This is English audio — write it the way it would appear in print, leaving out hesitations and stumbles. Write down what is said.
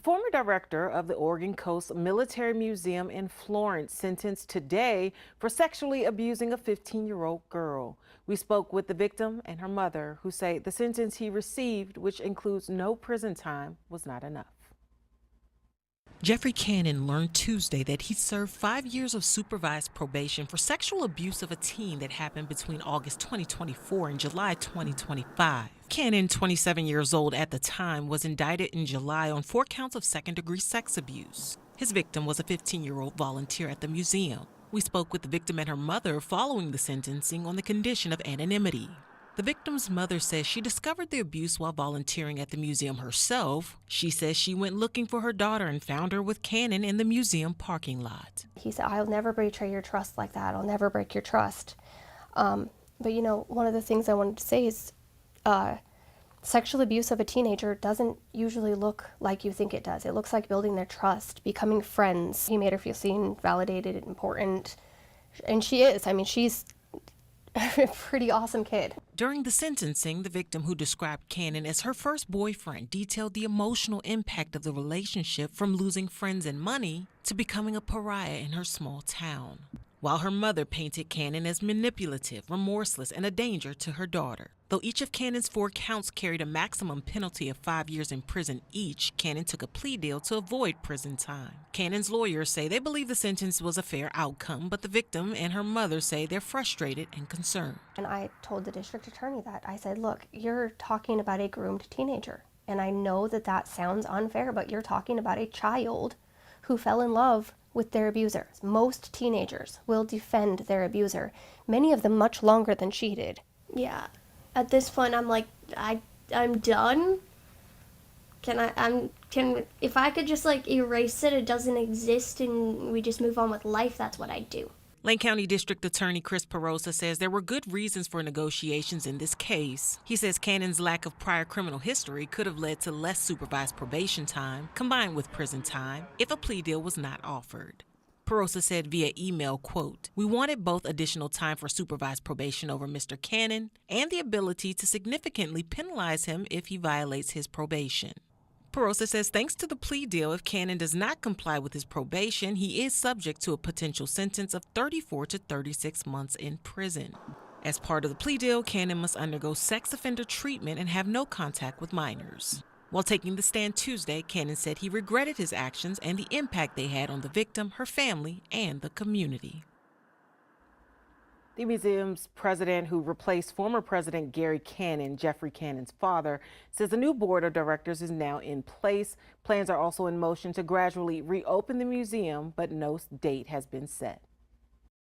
former director of the Oregon Coast Military Museum in Florence sentenced today for sexually abusing a 15-year-old girl. We spoke with the victim and her mother, who say the sentence he received, which includes no prison time, was not enough. Geoffrey Cannon learned Tuesday that he served 5 years of supervised probation for sexual abuse of a teen that happened between August 2024 and July 2025. Cannon, 27 years old at the time, was indicted in July on 4 counts of second-degree sex abuse. His victim was a 15-year-old volunteer at the museum. We spoke with the victim and her mother following the sentencing on the condition of anonymity. The victim's mother says she discovered the abuse while volunteering at the museum herself. She says she went looking for her daughter and found her with Cannon in the museum parking lot. He said, "I'll never betray your trust like that. I'll never break your trust." But you know, one of the things I wanted to say is sexual abuse of a teenager doesn't usually look like you think it does. It looks like building their trust, becoming friends. He made her feel seen, validated, important. And she is. I mean, she's a pretty awesome kid. During the sentencing, the victim, who described Cannon as her first boyfriend, detailed the emotional impact of the relationship, from losing friends and money to becoming a pariah in her small town, while her mother painted Cannon as manipulative, remorseless, and a danger to her daughter. Though each of Cannon's 4 counts carried a maximum penalty of 5 years in prison each, Cannon took a plea deal to avoid prison time. Cannon's lawyers say they believe the sentence was a fair outcome, but the victim and her mother say they're frustrated and concerned. And I told the district attorney that. I said, look, you're talking about a groomed teenager. And I know that that sounds unfair, but you're talking about a child who fell in love with their abuser. Most teenagers will defend their abuser, many of them much longer than she did. Yeah, at this point I'm like, I'm done. If I could just like erase it, it doesn't exist and we just move on with life, that's what I'd do. Lane County District Attorney Chris Perosa says there were good reasons for negotiations in this case. He says Cannon's lack of prior criminal history could have led to less supervised probation time, combined with prison time, if a plea deal was not offered. Perosa said via email, quote, "We wanted both additional time for supervised probation over Mr. Cannon and the ability to significantly penalize him if he violates his probation." Perosa says thanks to the plea deal, if Cannon does not comply with his probation, he is subject to a potential sentence of 34 to 36 months in prison. As part of the plea deal, Cannon must undergo sex offender treatment and have no contact with minors. While taking the stand Tuesday, Cannon said he regretted his actions and the impact they had on the victim, her family, and the community. The museum's president, who replaced former President Gary Cannon, Geoffrey Cannon's father, says a new board of directors is now in place. Plans are also in motion to gradually reopen the museum, but no date has been set.